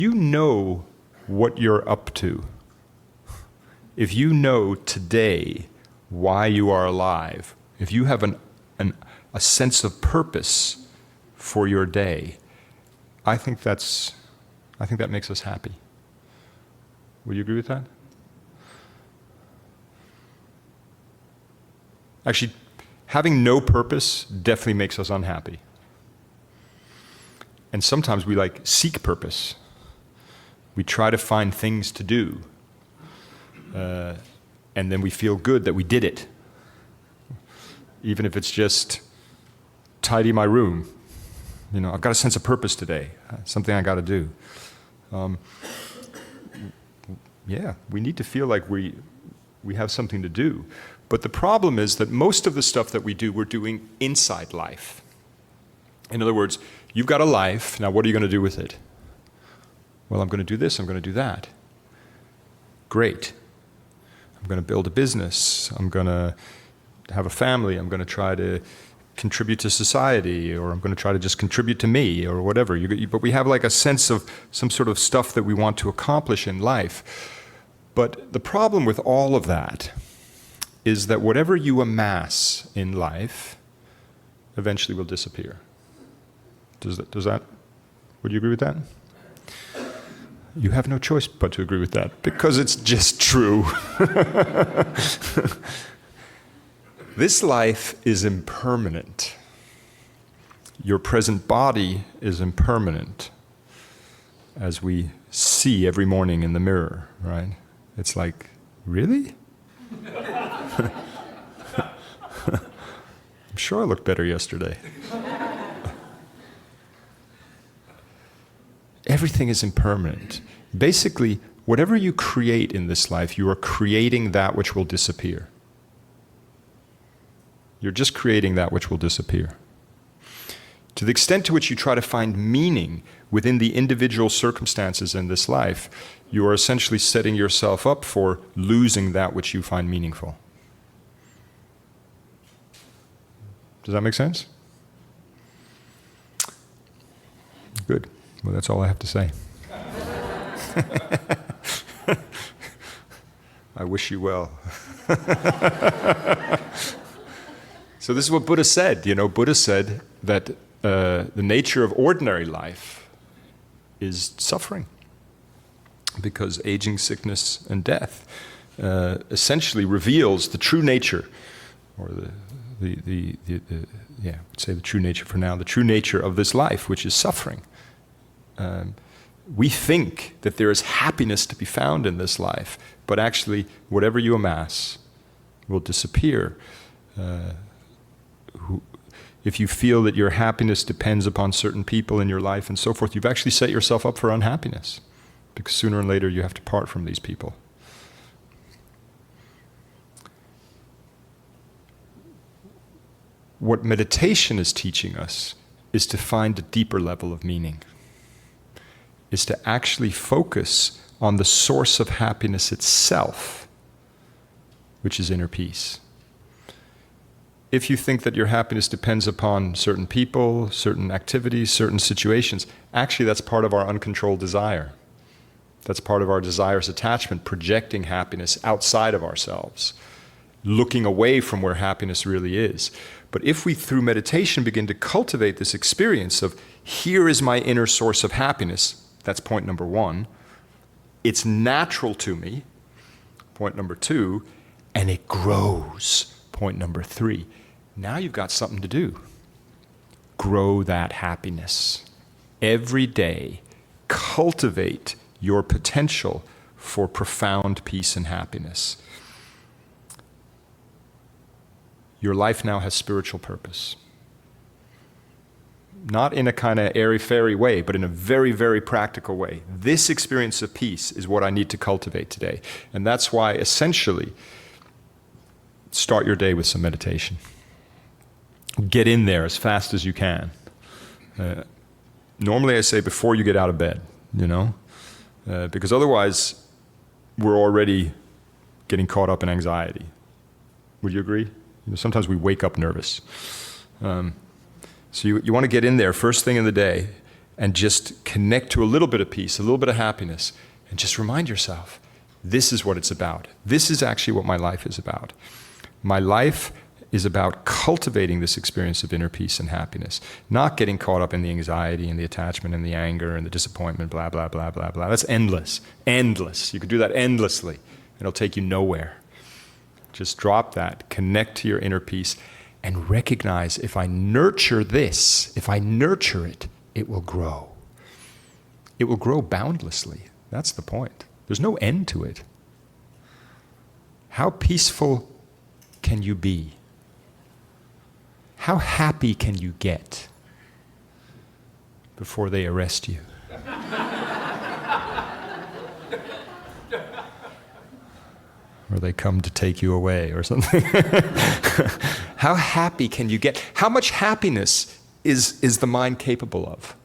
You know what you're up to. If you know today why you are alive, if you have a sense of purpose for your day, I think that makes us happy. Would you agree with that? Actually, having no purpose definitely makes us unhappy. And sometimes we seek purpose. We try to find things to do. And then we feel good that we did it. Even if it's just tidy my room. I've got a sense of purpose today. Something I got to do. Yeah, we need to feel like we have something to do. But the problem is that most of the stuff that we do, we're doing inside life. In other words, you've got a life, now what are you going to do with it? Well, I'm going to do this, I'm going to do that. Great. I'm going to build a business, I'm going to have a family, I'm going to try to contribute to society, or I'm going to try to just contribute to me, or whatever. But we have a sense of some sort of stuff that we want to accomplish in life. But the problem with all of that is that whatever you amass in life eventually will disappear. Would you agree with that? You have no choice but to agree with that, because it's just true. This life is impermanent. Your present body is impermanent, as we see every morning in the mirror, right? It's like, really? I'm sure I looked better yesterday. Everything is impermanent. Basically, whatever you create in this life, you are creating that which will disappear. You're just creating that which will disappear. To the extent to which you try to find meaning within the individual circumstances in this life, you are essentially setting yourself up for losing that which you find meaningful. Does that make sense? Good. Well, that's all I have to say. I wish you well. So this is what Buddha said. Buddha said that the nature of ordinary life is suffering, because aging, sickness, and death essentially reveals the true nature, or the true nature for now, the true nature of this life, which is suffering. We think that there is happiness to be found in this life, but actually, whatever you amass will disappear. If you feel that your happiness depends upon certain people in your life and so forth, you've actually set yourself up for unhappiness, because sooner or later you have to part from these people. What meditation is teaching us is to find a deeper level of meaning, is to actually focus on the source of happiness itself, which is inner peace. If you think that your happiness depends upon certain people, certain activities, certain situations, actually that's part of our uncontrolled desire. That's part of our desirous attachment, projecting happiness outside of ourselves, looking away from where happiness really is. But if we, through meditation, begin to cultivate this experience of, here is my inner source of happiness, that's point number one. It's natural to me, point number two, and it grows, point number three. Now you've got something to do. Grow that happiness. Every day, cultivate your potential for profound peace and happiness. Your life now has spiritual purpose. Not in a kind of airy-fairy way, but in a very, very practical way. This experience of peace is what I need to cultivate today. And that's why, essentially, start your day with some meditation. Get in there as fast as you can. Normally I say before you get out of bed, because otherwise we're already getting caught up in anxiety. Would you agree? Sometimes we wake up nervous. So you want to get in there first thing in the day, and just connect to a little bit of peace, a little bit of happiness, and just remind yourself, this is what it's about. This is actually what my life is about. My life is about cultivating this experience of inner peace and happiness, not getting caught up in the anxiety and the attachment and the anger and the disappointment, blah, blah, blah, blah, blah. That's endless, endless. You could do that endlessly. It'll take you nowhere. Just drop that, connect to your inner peace, and recognize if I nurture this, if I nurture it, it will grow. It will grow boundlessly. That's the point. There's no end to it. How peaceful can you be? How happy can you get before they arrest you? Or they come to take you away or something. How happy can you get? How much happiness is the mind capable of?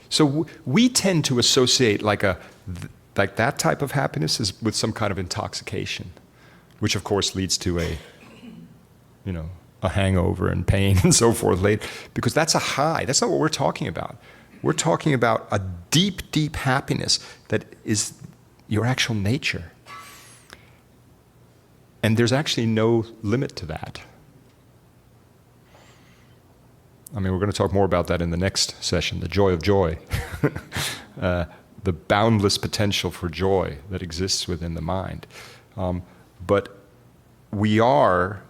So we tend to associate like that type of happiness is with some kind of intoxication, which of course leads to a hangover and pain and so forth later, because that's a high. That's not what we're talking about. We're talking about a deep, deep happiness that is your actual nature. And there's actually no limit to that. I mean, we're going to talk more about that in the next session, the joy of joy. The boundless potential for joy that exists within the mind. But we are,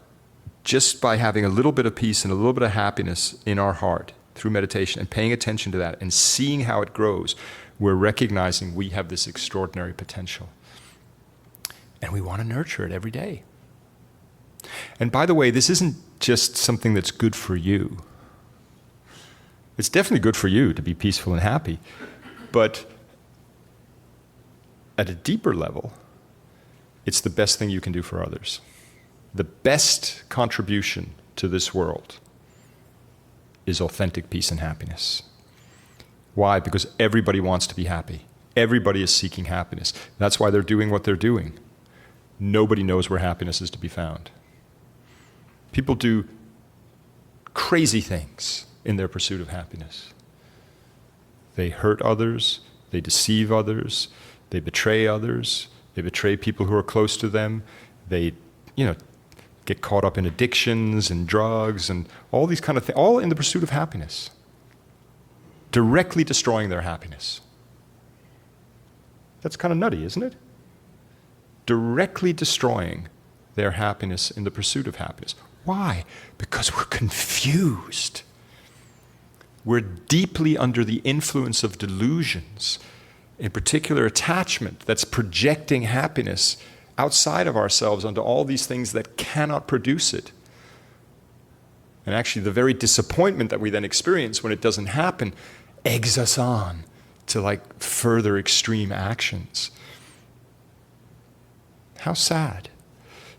just by having a little bit of peace and a little bit of happiness in our heart through meditation and paying attention to that and seeing how it grows, we're recognizing we have this extraordinary potential. And we want to nurture it every day. And by the way, this isn't just something that's good for you. It's definitely good for you to be peaceful and happy. But at a deeper level, it's the best thing you can do for others. The best contribution to this world is authentic peace and happiness. Why? Because everybody wants to be happy. Everybody is seeking happiness. That's why they're doing what they're doing. Nobody knows where happiness is to be found. People do crazy things in their pursuit of happiness. They hurt others, they deceive others, they betray others, they betray people who are close to them, they, get caught up in addictions and drugs and all these kind of things, all in the pursuit of happiness, directly destroying their happiness. That's kind of nutty, isn't it? Directly destroying their happiness in the pursuit of happiness. Why? Because we're confused. We're deeply under the influence of delusions, in particular attachment that's projecting happiness outside of ourselves onto all these things that cannot produce it. And actually the very disappointment that we then experience when it doesn't happen eggs us on to further extreme actions. How sad.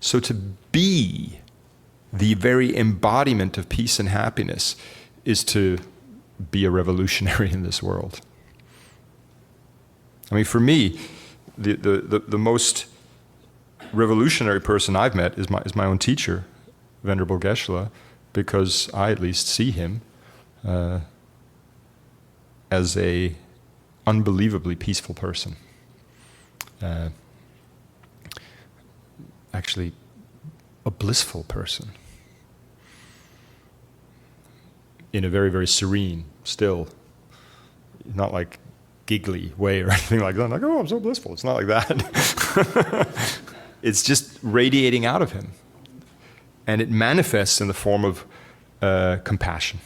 So to be the very embodiment of peace and happiness is to be a revolutionary in this world. I mean, for me, the most revolutionary person I've met is my own teacher, Venerable Geshe, because I at least see him as a unbelievably peaceful person. Actually, a blissful person. In a very, very serene, still, not like giggly way or anything like that. I'm like, oh, I'm so blissful. It's not like that. It's just radiating out of him. And it manifests in the form of compassion.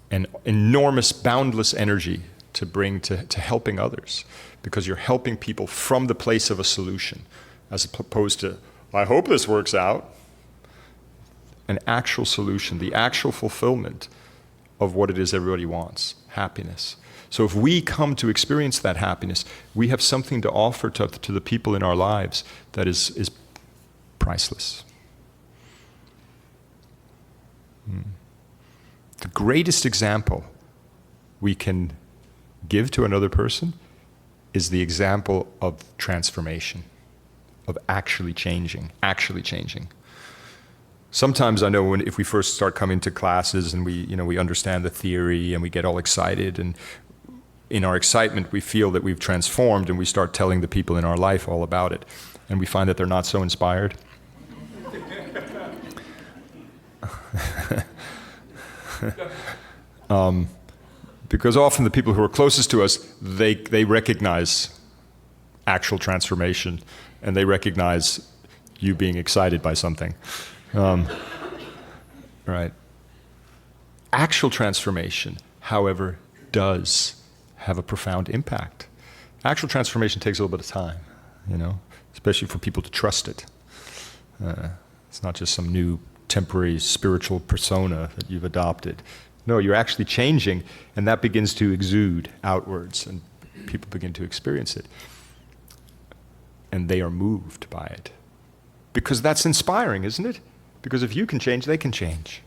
An enormous, boundless energy to bring to helping others. Because you're helping people from the place of a solution, as opposed to, I hope this works out. An actual solution, the actual fulfillment of what it is everybody wants, happiness. So if we come to experience that happiness, we have something to offer to the people in our lives that is priceless. The greatest example we can give to another person is the example of transformation, of actually changing. Sometimes I know if we first start coming to classes and we understand the theory and we get all excited, and in our excitement we feel that we've transformed, and we start telling the people in our life all about it, and we find that they're not so inspired. Because often the people who are closest to us, they recognize actual transformation, and they recognize you being excited by something. Right. Actual transformation, however, does have a profound impact. Actual transformation takes a little bit of time, especially for people to trust it. It's not just some new temporary spiritual persona that you've adopted. No, you're actually changing, and that begins to exude outwards, and people begin to experience it. And they are moved by it. Because that's inspiring, isn't it? Because if you can change, they can change.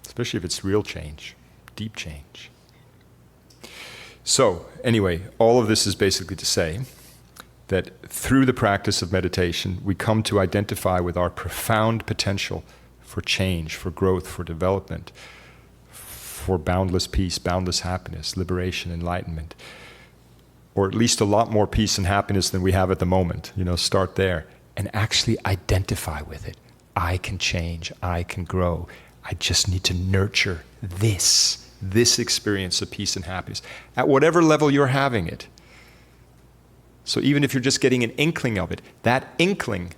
Especially if it's real change, deep change. So, anyway, all of this is basically to say that through the practice of meditation, we come to identify with our profound potential for change, for growth, for development, for boundless peace, boundless happiness, liberation, enlightenment. Or at least a lot more peace and happiness than we have at the moment. Start there and actually identify with it. I can change, I can grow. I just need to nurture this experience of peace and happiness at whatever level you're having it. So even if you're just getting an inkling of it, that inkling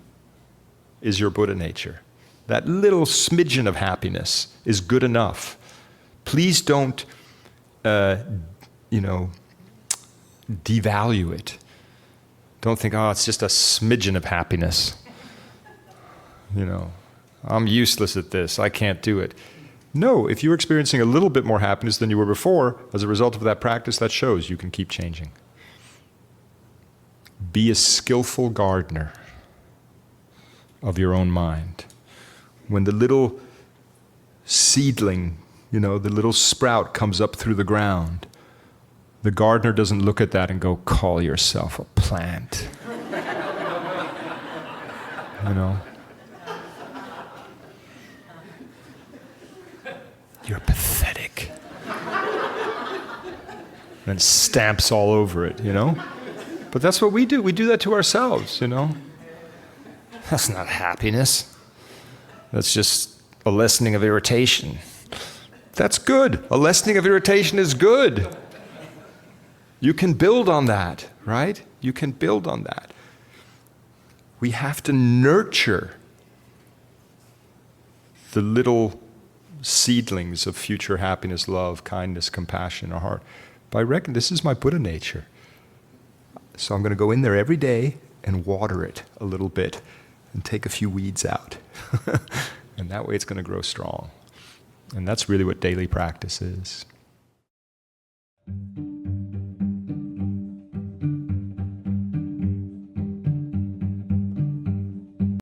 is your Buddha nature. That little smidgen of happiness is good enough. Please don't, devalue it. Don't think, it's just a smidgen of happiness. I'm useless at this. I can't do it. No, if you're experiencing a little bit more happiness than you were before, as a result of that practice, that shows you can keep changing. Be a skillful gardener of your own mind. When the little seedling, the little sprout comes up through the ground, the gardener doesn't look at that and go, call yourself a plant. You're pathetic. And stamps all over it, But that's what we do. We do that to ourselves, That's not happiness. That's just a lessening of irritation. That's good. A lessening of irritation is good. You can build on that, right? You can build on that. We have to nurture the little seedlings of future happiness, love, kindness, compassion in our heart by reckoning this is my Buddha nature. So I'm going to go in there every day and water it a little bit and take a few weeds out. And that way it's going to grow strong. And that's really what daily practice is.